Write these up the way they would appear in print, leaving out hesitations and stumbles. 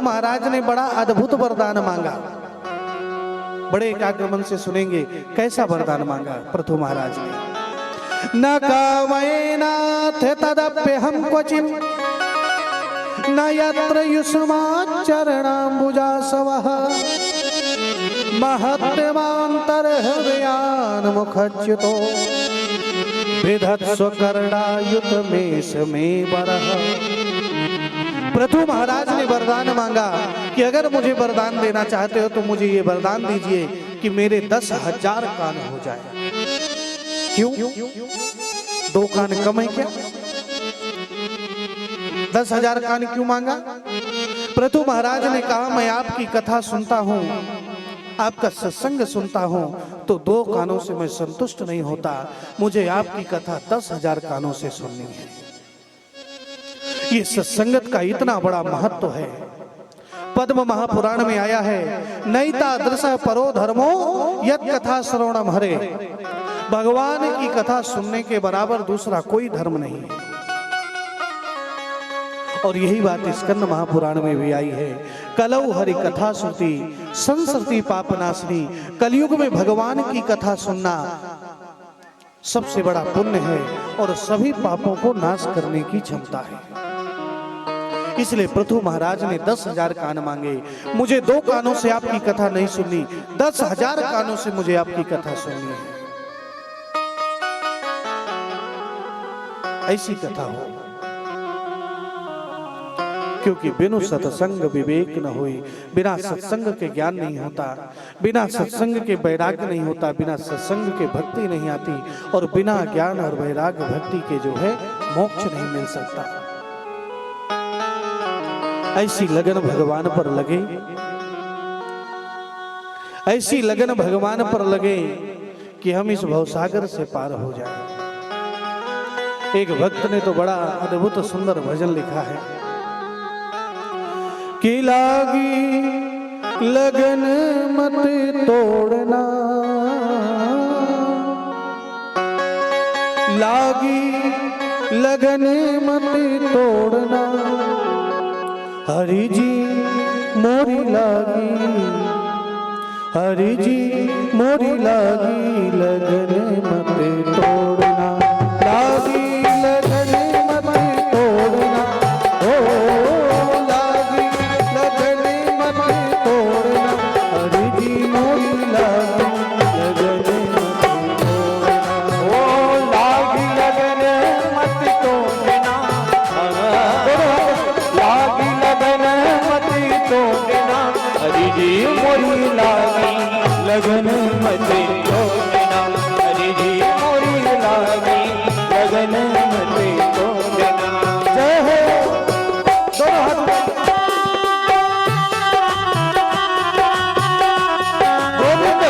महाराज ने बड़ा अद्भुत वरदान मांगा। बड़े एकाग्र मन से सुनेंगे कैसा वरदान मांगा पृथु महाराज ने। न कामयेनाथ तदप्यहं क्वचिन् न यत्र युष्माच्चरणाम्बुजासवः महत्यमान्तर्हृदयान्मुखच्युतो विधत्स्व कर्णायुतमेष मे वरः। पृथु महाराज ने वरदान मांगा कि अगर मुझे वरदान देना चाहते हो तो मुझे ये वरदान दीजिए कि मेरे 10,000 कान हो जाए। क्यों? 2 कान कम है क्या? 10,000 कान क्यों मांगा? पृथु महाराज ने कहा मैं आपकी कथा सुनता हूं, आपका सत्संग सुनता हूं, तो 2 कानों से मैं संतुष्ट नहीं होता, मुझे आपकी कथा 10,000 कानों से सुननी है। ये सत्संगत का इतना बड़ा महत्व है। पद्म महापुराण में आया है, नैता दृश परो धर्मो यत् कथा श्रवणम हरे। भगवान की कथा सुनने के बराबर दूसरा कोई धर्म नहीं है। और यही बात स्कंद महापुराण में भी आई है, कलौ हरि कथा श्रुति संसृति पापनाशनी। कलयुग में भगवान की कथा सुनना सबसे बड़ा पुण्य है और सभी पापों को नाश करने की क्षमता है। इसलिए पृथु महाराज ने 10,000 कान मांगे। मुझे 2 कानों से आपकी कथा नहीं सुननी, 10,000 कानों से मुझे आपकी कथा सुननी है। ऐसी कथा हो, क्योंकि बिनु सत्संग विवेक न होई। बिना सत्संग के ज्ञान नहीं होता, बिना सत्संग के वैराग्य नहीं होता, बिना सत्संग के भक्ति नहीं आती, और बिना ज्ञान और वैराग्य भक्ति के जो है मोक्ष नहीं मिल सकता। ऐसी लगन भगवान पर लगे, ऐसी लगन भगवान पर लगे कि हम इस भवसागर से पार हो जाएं। एक भक्त ने तो बड़ा अद्भुत सुंदर भजन लिखा है कि लागी लगन मत तोड़ना, लागी लगन मत तोड़ना, हरि जी मोरी लागी, हरि जी मोरी लागी लगन मत तोड़ना, लागी लगन मत तोड़ना, ओ लागी लगन मत तोड़ना, हरि जी मोरी लागी लगन मत तोड़ना, ओ लागी लगन मत तोड़ना, लागी लगन मत तोड़ना, हरि जी मोरी लागी लगन मत तोड़ना, हरि जी मोरी लागी लगन मत तोड़ना। जय हो दोनों हाथ गोविंद।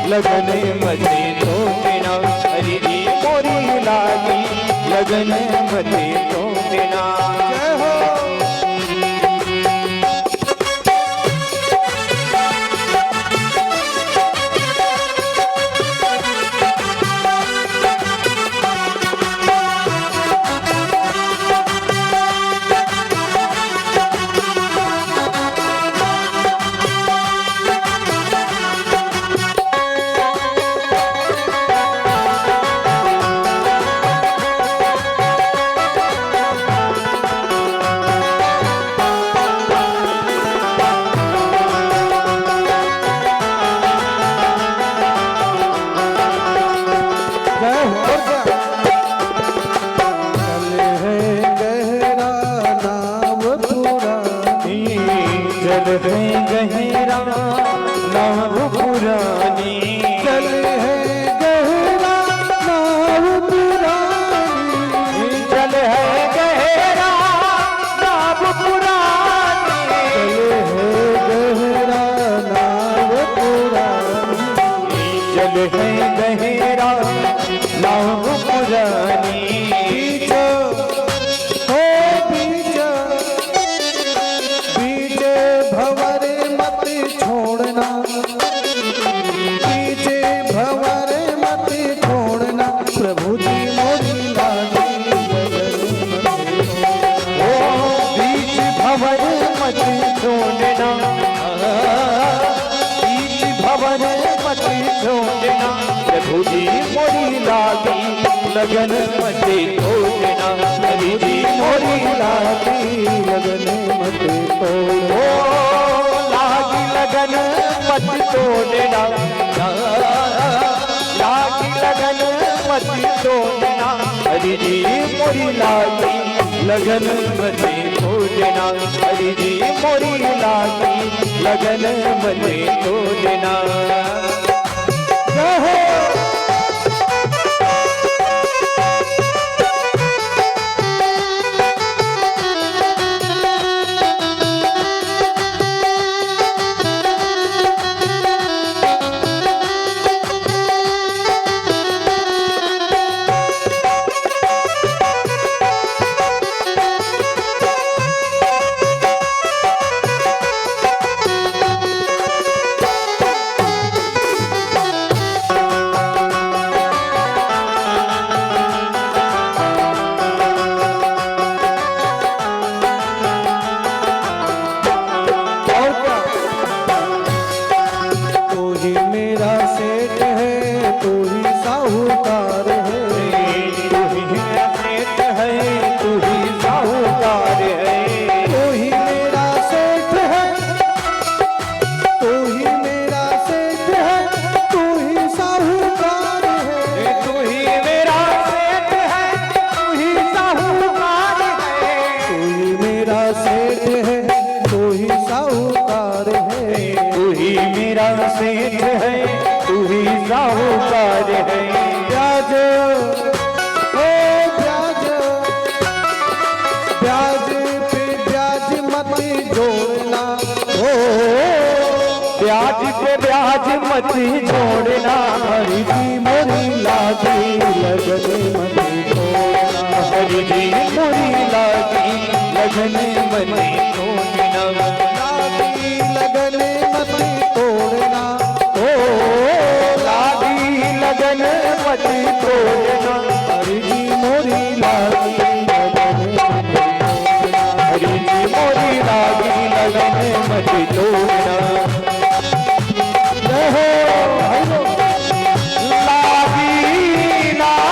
लगन मत तोड़ना, हरि जी मोरी लागी लगन मते तोड़ना। जय हो। गहरा नाव पुरानी, चल है गहरा नाव पुरानी, चल है गहरा नाव पुरानी, चल है गहरा नाव चल है गहरा नाव पुरानी, पुरानी। बीच हो बीच बीच भंवर मत छोड़ना, बीच भंवर मत छोड़ना, प्रभु जी मोरी लागी ओ बीच भंवर मत छोड़ना, बीच भंवर मत छोड़ना, प्रभु जी मोरी लागी लगन मत तोड़ना, हरि जी मोरी लागी लगन मत तोड़, ओ लागी लगन मत तोड़ना, लागी लगन मत तोड़ना, हरि जी मोरी लागी लगन मत तोड़ना, हरि जी मोरी लागी लगन मत तोड़ना। सेठ है तू ही साहूकार है, ब्याज ओ ब्याज, ब्याज पे ब्याज मत जोड़ना, ओ ब्याज पे ब्याज मत छोड़ना, हरि जी मोरी लागी लगन मत छोड़ना, हरि जी मोरी लागी लगन मत छोड़ना, लागी लगन मत तोड़ना, ओ लागी लगन मत तोड़ना, हरि जी मोरी लागी लगन मत तोड़ना, हरि जी मोरी लागी लगन मत तोड़ना। जय हो भाई लोग। लागी लागी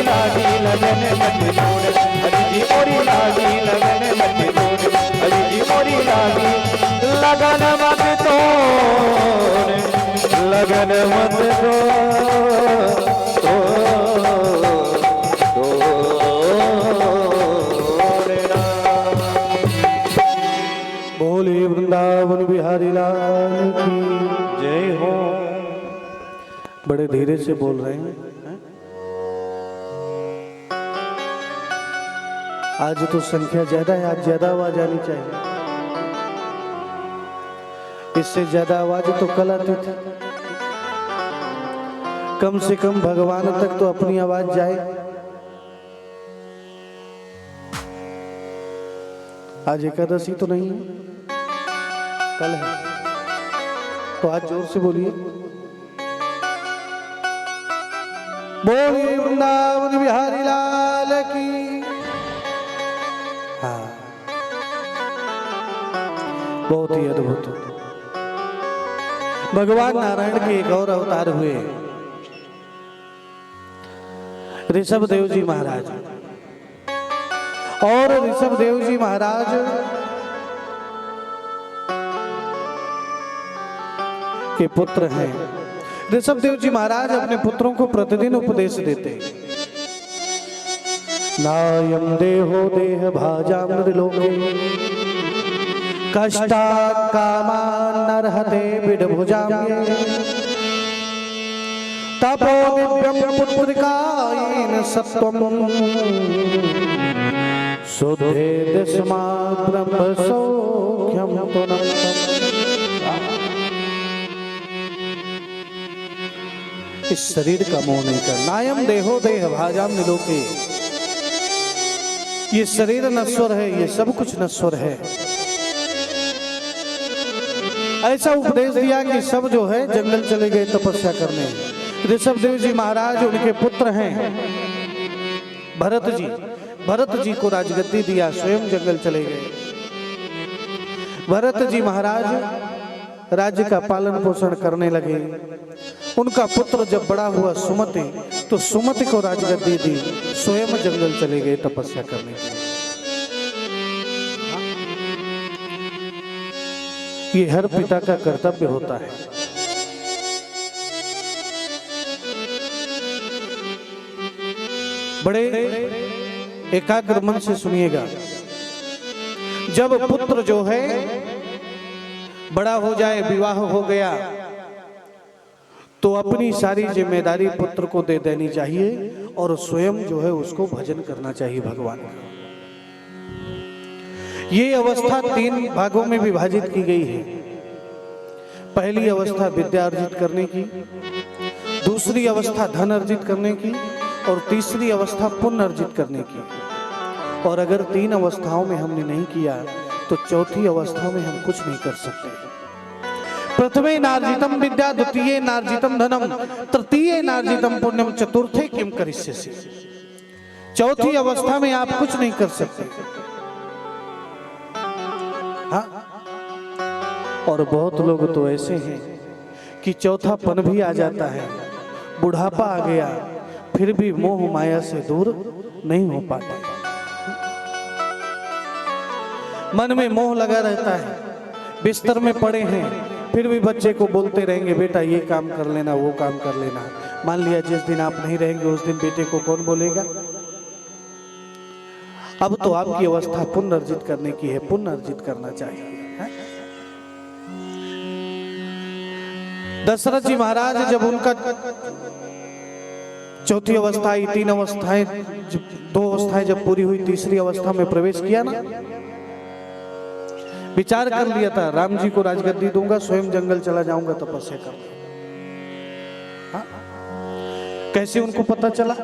लागी लगन मत छोड़, हरि जी मोरी लागी लगन मत छोड़, हरि जी मोरी लागी लगन मत तोड़, लगन मत तोड़ना। बोले वृंदावन बिहारी लाल की जय हो। बड़े धीरे से बोल रहे हैं। आज तो संख्या ज्यादा है, आज ज्यादा आवाज आनी चाहिए। इससे ज्यादा आवाज तो कल आती थी। कम से कम भगवान तक तो अपनी आवाज जाए। आज एकादशी तो नहीं है, कल है, तो आज जोर से बोलिए। बोलिए वृंदावन बिहारी लाल की। हाँ, बहुत ही अद्भुत। भगवान नारायण के एक और अवतार हुए, ऋषभ देव जी महाराज। और ऋषभ देव जी महाराज के पुत्र हैं। ऋषभ देव जी महाराज अपने पुत्रों को प्रतिदिन उपदेश देते। नायम देहो देह भाजाम नृलोके, कष्टात् कामान् नरहते विडभुजाम्ये, तपो दिव्यं पुत्रिकायेन सत्वं, शुद्धे दशमात् ब्रह्म सौख्यं पुनः। इस शरीर का मोह नहीं कर। नायम देहो देह भाजाम निलोके, ये शरीर नश्वर है, ये सब कुछ नश्वर है। ऐसा उपदेश दिया कि सब जो है जंगल चले गए तपस्या करने। ऋषभ देव जी महाराज उनके पुत्र हैं भरत जी। भरत जी को राजगद्दी दिया, स्वयं जंगल चले गए। भरत जी महाराज राज्य का पालन पोषण करने लगे। उनका पुत्र जब बड़ा हुआ सुमति, तो सुमति को राजगद्दी दी, स्वयं जंगल चले गए तपस्या करने के लिए। ये हर पिता का कर्तव्य होता है। बड़े एकाग्र मन से सुनिएगा। जब पुत्र जो है बड़ा हो जाए, विवाह हो गया, तो अपनी सारी जिम्मेदारी पुत्र को दे देनी चाहिए और स्वयं जो है उसको भजन करना चाहिए भगवान का। ये अवस्था 3 भागों में विभाजित की गई है। पहली अवस्था विद्या अर्जित करने की, दूसरी अवस्था धन अर्जित करने की, और तीसरी अवस्था पुण्य अर्जित करने की। और अगर 3 अवस्थाओं में हमने नहीं किया तो चौथी अवस्था में हम कुछ नहीं कर सकते। प्रथमे नार्जितम विद्या, द्वितीय नार्जितम धनम, तृतीय नार्जितम पुण्यम, चतुर्थे किम करिष्यसि। चौथी अवस्था में आप कुछ नहीं कर सकते। हाँ? और बहुत लोग तो ऐसे हैं कि चौथापन भी आ जाता है, बुढ़ापा आ गया, फिर भी मोह माया से दूर नहीं हो पाते। मन में मोह लगा रहता है, बिस्तर में पड़े हैं, फिर भी बच्चे को बोलते रहेंगे बेटा ये काम कर लेना, वो काम कर लेना। मान लिया जिस दिन आप नहीं रहेंगे उस दिन बेटे को कौन बोलेगा? अब तो आपकी अवस्था पुण्य अर्जित करने की है, पुण्य अर्जित करना चाहिए। दशरथ जी महाराज जब उनका चौथी अवस्था आई, 3 अवस्थाएं, 2 अवस्थाएं जब पूरी हुई, तीसरी अवस्था में प्रवेश किया ना, विचार कर लिया था राम जी को राजगद्दी दूंगा, स्वयं जंगल चला जाऊंगा तपस्या करने। कैसे उनको पता चला?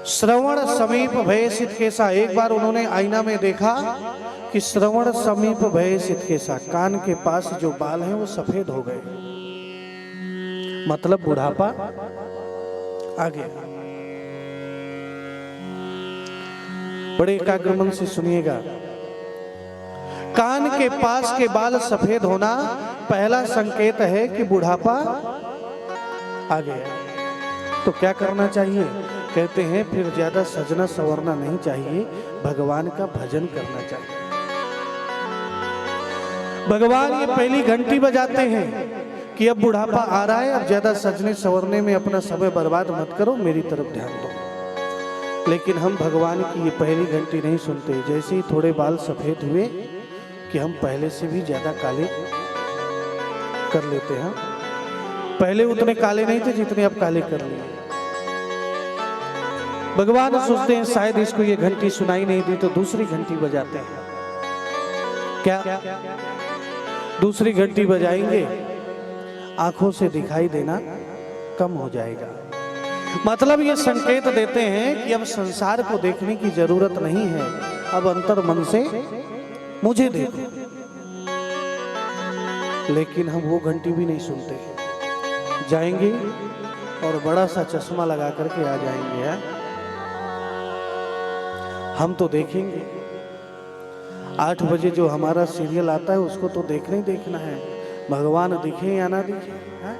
श्रवण समीप भयसित केसा। एक बार उन्होंने आईना में देखा कि श्रवण समीप भयसित केसा, कान के पास जो बाल हैं वो सफेद हो गए, मतलब बुढ़ापा आ गया। बड़े एकाग्र मन से सुनिएगा। कान के पास के बाल सफेद होना पहला संकेत है कि बुढ़ापा आ गया। तो क्या करना चाहिए? कहते हैं फिर ज्यादा सजना संवरना नहीं चाहिए, भगवान का भजन करना चाहिए। भगवान ये पहली घंटी बजाते हैं कि अब बुढ़ापा आ रहा है, अब ज्यादा सजने संवरने में अपना समय बर्बाद मत करो, मेरी तरफ ध्यान दो। लेकिन हम भगवान की ये पहली घंटी नहीं सुनते। जैसे ही थोड़े बाल सफेद हुए कि हम पहले से भी ज्यादा काले कर लेते हैं। पहले उतने काले नहीं थे जितने अब काले कर लिए। भगवान सोचते हैं शायद इसको ये घंटी सुनाई नहीं दी तो दूसरी घंटी बजाते हैं। क्या दूसरी घंटी बजाएंगे, आंखों से दिखाई देना कम हो जाएगा। मतलब ये संकेत देते हैं कि अब संसार को देखने की जरूरत नहीं है, अब अंतर मन से मुझे देखो। लेकिन हम वो घंटी भी नहीं सुनते, जाएंगे और बड़ा सा चश्मा लगा करके आ जाएंगे। है? हम तो देखेंगे 8 बजे जो हमारा सीरियल आता है उसको तो देखना ही देखना है, भगवान दिखे या ना दिखे। है?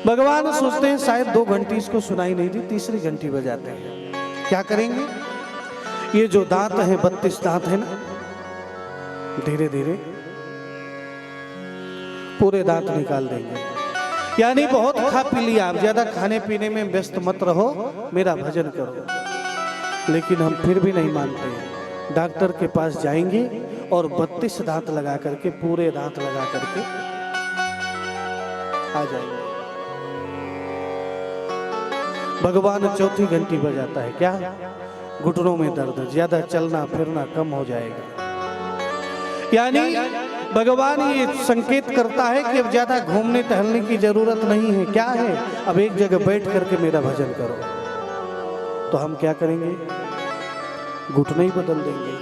भगवान सोचते हैं शायद 2 घंटी इसको सुनाई नहीं दी, तीसरी घंटी बजाते हैं। क्या करेंगे? ये जो दांत है 32 दांत है ना, धीरे धीरे पूरे दांत निकाल देंगे। यानी बहुत खा पी लिया, आप ज्यादा खाने पीने में व्यस्त मत रहो, मेरा भजन करो। लेकिन हम फिर भी नहीं मानते। डॉक्टर के पास जाएंगे और 32 दांत लगा करके, पूरे दांत लगा करके आ जाएंगे। भगवान चौथी घंटी बजाता है। क्या? घुटनों में दर्द, ज्यादा चलना फिरना कम हो जाएगा। यानी भगवान ये संकेत करता है कि अब ज्यादा घूमने टहलने की जरूरत नहीं है। क्या है? अब एक जगह बैठ करके मेरा भजन करो। तो हम क्या करेंगे? घुटने ही बदल देंगे।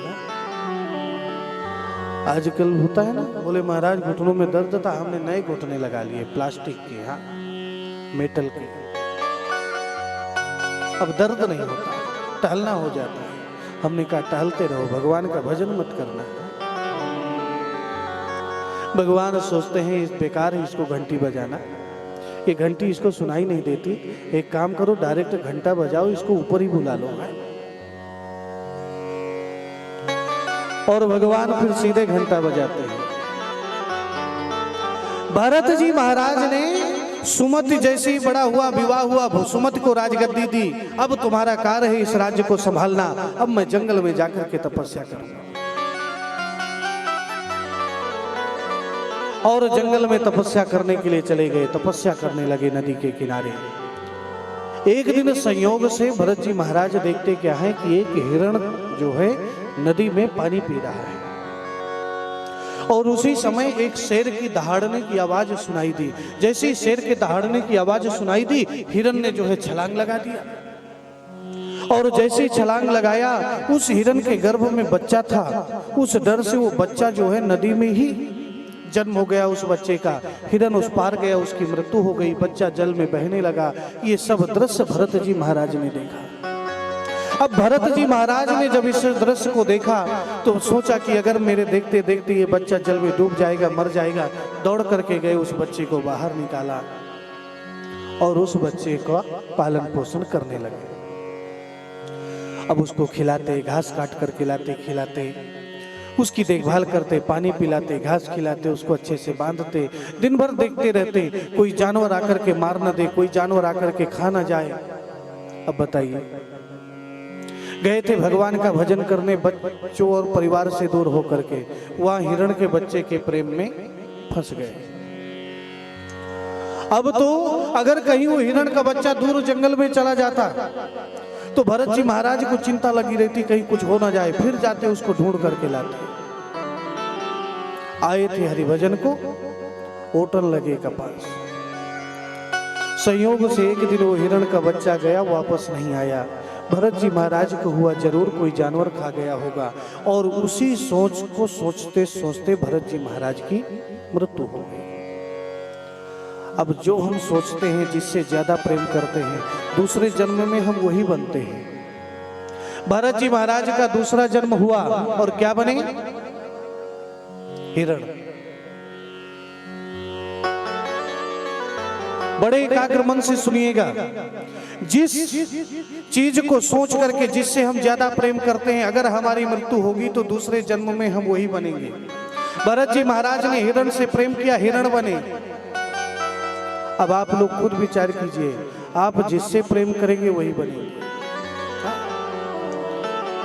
आजकल होता है ना, बोले महाराज घुटनों में दर्द था, हमने नए घुटने लगा लिए प्लास्टिक के, हाँ मेटल के। अब दर्द नहीं होता, टहलना हो जाता है। हमने कहा टहलते रहो, भगवान का भजन मत करना। भगवान सोचते हैं इस बेकार है इसको घंटी बजाना, ये घंटी इसको सुनाई नहीं देती। एक काम करो, डायरेक्ट घंटा बजाओ, इसको ऊपर ही बुला लो। और भगवान फिर सीधे घंटा बजाते हैं। भरत जी महाराज ने सुमति जैसे ही बड़ा हुआ, विवाह हुआ, सुमति को राजगद्दी दी। अब तुम्हारा कार्य है इस राज्य को संभालना, अब मैं जंगल में जाकर के तपस्या करूंगा। और जंगल में तपस्या करने के लिए चले गए, तपस्या करने लगे नदी के किनारे। एक दिन संयोग से भरत जी महाराज देखते क्या है कि एक हिरण जो है नदी में पानी पी रहा है। और उसी समय एक शेर की दहाड़ने की आवाज सुनाई दी। जैसे ही शेर के दहाड़ने की आवाज सुनाई दी, हिरण ने जो है छलांग लगा दिया। और जैसे ही छलांग लगाया, उस हिरण के गर्भ में बच्चा था। उस डर से वो बच्चा जो है नदी में ही जन्म हो गया उस बच्चे का। हिरण उस पार गया, उसकी मृत्यु हो गई, बच्चा जल में बहने लगा। ये सब दृश्य भरत जी महाराज ने देखा। अब भरत जी महाराज ने जब इस दृश्य को देखा तो सोचा कि अगर मेरे देखते देखते ये बच्चा जल में डूब जाएगा, मर जाएगा। दौड़ करके गए, उस बच्चे को बाहर निकाला और उस बच्चे का पालन पोषण करने लगे। अब उसको खिलाते, घास काट कर खिलाते, उसकी देखभाल करते, पानी पिलाते, घास खिलाते, उसको अच्छे से बांधते। दिन भर देखते रहते, कोई जानवर आकर के मार न दे, कोई जानवर आकर के खा न जाए। अब बताइए, गए थे भगवान का भजन करने, बच्चों और परिवार से दूर होकर के वहां हिरण के बच्चे के प्रेम में फंस गए। अब तो अगर कहीं वो हिरण का बच्चा दूर जंगल में चला जाता तो भरत जी महाराज को चिंता लगी रहती, कहीं कुछ हो ना जाए। फिर जाते उसको ढूंढ करके लाते। आए थे हरिभजन को, होटल लगे कपास। संयोग से एक दिन वो हिरण का बच्चा गया, वापस नहीं आया। भरत जी महाराज को हुआ जरूर कोई जानवर खा गया होगा। और उसी सोच को सोचते सोचते भरत जी महाराज की मृत्यु हो गई। अब जो हम सोचते हैं, जिससे ज्यादा प्रेम करते हैं, दूसरे जन्म में हम वही बनते हैं। भरत जी महाराज का दूसरा जन्म हुआ और क्या बने? हिरण। बड़े एकाग्र मन से सुनिएगा। जिस चीज को सोच करके, जिससे हम ज्यादा प्रेम करते हैं, अगर हमारी मृत्यु होगी तो दूसरे जन्म में हम वही बनेंगे। भरत जी महाराज ने हिरण से प्रेम किया, हिरण बने। अब आप लोग खुद विचार कीजिए, आप जिससे प्रेम करेंगे वही बनेंगे।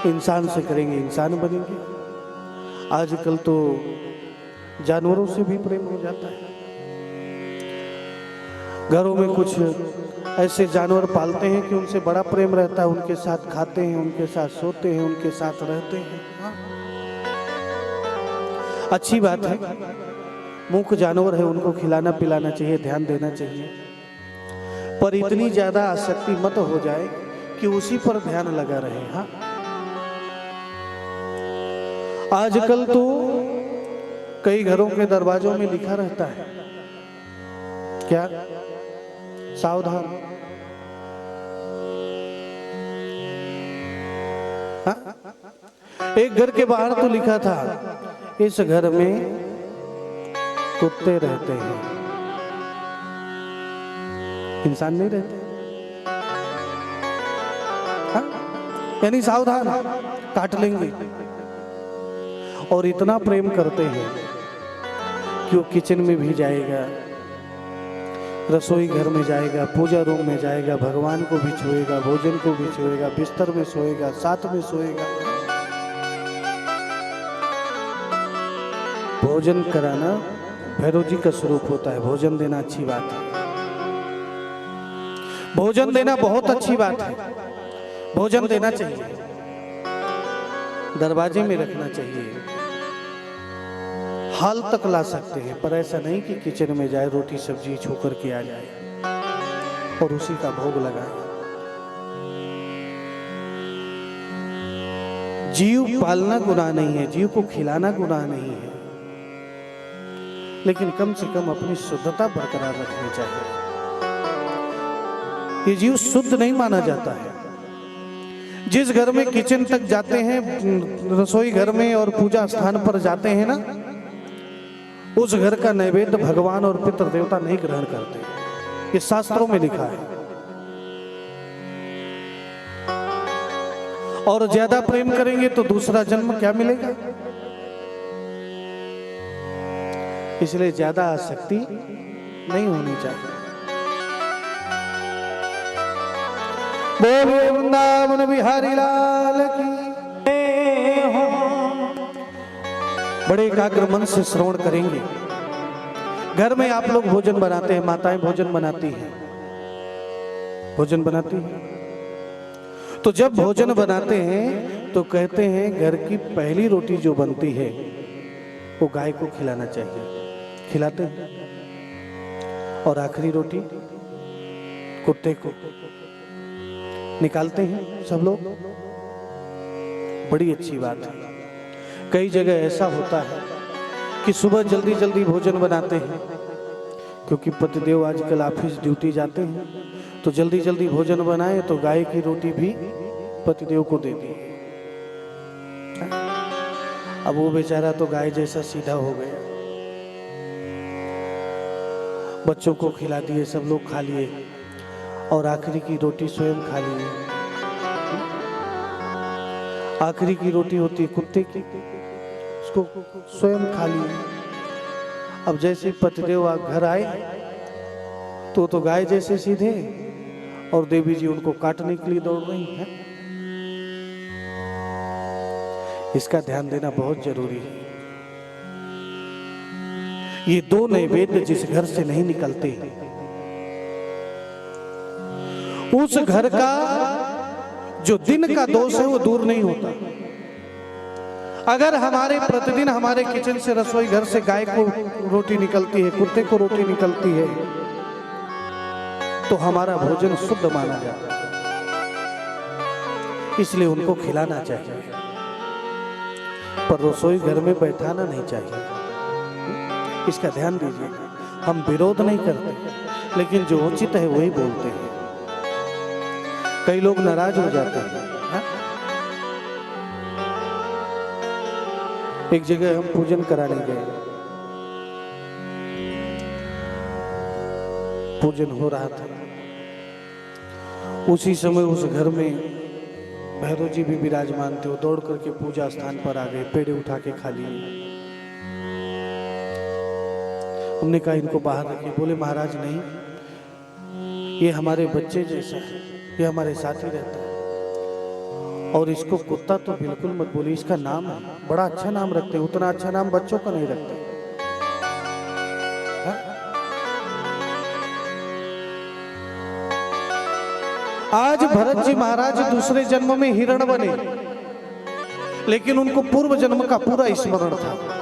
इंसान से करेंगे इंसान बनेंगे। आजकल तो जानवरों से भी प्रेम हो जाता है। घरों में कुछ ऐसे जानवर पालते हैं कि उनसे बड़ा प्रेम रहता है, उनके साथ खाते हैं, उनके साथ सोते हैं, उनके साथ रहते हैं। अच्छी बात है, मूक जानवर है, उनको खिलाना पिलाना चाहिए, ध्यान देना चाहिए, पर इतनी ज्यादा आसक्ति मत हो जाए कि उसी पर ध्यान लगा रहे। हाँ, आजकल तो कई घरों के दरवाजों में लिखा रहता है क्या, सावधान। हाँ? एक घर के बाहर तो लिखा था, इस घर में कुत्ते रहते हैं, इंसान नहीं रहते। हाँ? यानी सावधान, काट लेंगे। और इतना प्रेम करते हैं कि वो किचन में भी जाएगा, रसोई घर में जाएगा, पूजा रूम में जाएगा, भगवान को भी छुएगा, भोजन को भी छुएगा, बिस्तर में सोएगा, साथ में सोएगा। भोजन कराना भैरव जी का स्वरूप होता है। भोजन देना अच्छी बात है, भोजन देना बहुत अच्छी बात है। भोजन देना चाहिए, दरवाजे में रखना चाहिए, हाल तक ला सकते हैं, पर ऐसा नहीं कि किचन में जाए, रोटी सब्जी छू करके आ जाए और उसी का भोग लगाए। जीव पालना गुनाह नहीं है, जीव को खिलाना गुनाह नहीं है, लेकिन कम से कम अपनी शुद्धता बरकरार रखनी चाहिए। ये जीव शुद्ध नहीं माना जाता है। जिस घर में किचन तक जाते हैं, रसोई घर में और पूजा स्थान पर जाते हैं ना, उस घर का नैवेद्य भगवान और पितृ देवता नहीं ग्रहण करते। ये शास्त्रों में लिखा है। और ज्यादा प्रेम करेंगे तो दूसरा जन्म क्या मिलेगा? इसलिए ज्यादा आसक्ति नहीं होनी चाहिए। बोलिए वृंदावन बिहारी लाल की। बड़े एकाग्र मन से श्रवण करेंगे। घर में आप लोग भोजन बनाते हैं, माताएं भोजन बनाती हैं, भोजन बनाती हैं। तो जब भोजन बनाते हैं तो कहते हैं घर की पहली रोटी जो बनती है वो गाय को खिलाना चाहिए, खिलाते हैं। और आखिरी रोटी कुत्ते को निकालते हैं सब लोग। बड़ी अच्छी बात है। कई जगह ऐसा होता है कि सुबह जल्दी जल्दी भोजन बनाते हैं, क्योंकि पतिदेव आजकल ऑफिस ड्यूटी जाते हैं, तो जल्दी जल्दी भोजन बनाए तो गाय की रोटी भी पतिदेव को दे दी। अब वो बेचारा तो गाय जैसा सीधा हो गया। बच्चों को खिला दिए, सब लोग खा लिए, और आखिरी की रोटी स्वयं खा लिए। आखिरी की रोटी होती है कुत्ते की, उसको स्वयं खा लिए। अब जैसे पतिदेव घर आए तो गाय जैसे सीधे, और देवी जी उनको काटने के लिए दौड़ रही हैं। इसका ध्यान देना बहुत जरूरी है। ये दो नैवेद्य जिस घर से नहीं निकलते, उस घर का जो दिन का दोष है वो दूर नहीं होता। अगर हमारे प्रतिदिन हमारे किचन से, रसोई घर से गाय को रोटी निकलती है, कुत्ते को रोटी निकलती है, तो हमारा भोजन शुद्ध माना जाता है। इसलिए उनको खिलाना चाहिए, पर रसोई घर में बैठाना नहीं चाहिए। इसका ध्यान दीजिए। हम विरोध नहीं करते, लेकिन जो उचित है वही बोलते हैं। कई लोग नाराज हो जाते हैं। हाँ? एक जगह हम पूजन कराने गए, पूजन हो रहा था। उसी समय उस घर में भैरव जी भी विराजमान थे। वो दौड़ करके पूजा स्थान पर आ गए, पेड़े उठा के खा लिए। हमने कहा इनको बाहर रखिए। बोले महाराज नहीं, ये हमारे बच्चे जैसा है, ये हमारे साथ ही रहता है, और इसको कुत्ता तो बिल्कुल मत बोलिए, इसका नाम है, बड़ा अच्छा नाम रखते हैं, उतना अच्छा नाम बच्चों का नहीं रखते। हाँ? आज भरत जी महाराज दूसरे जन्म में हिरण बने, लेकिन उनको पूर्व जन्म का पूरा स्मरण था।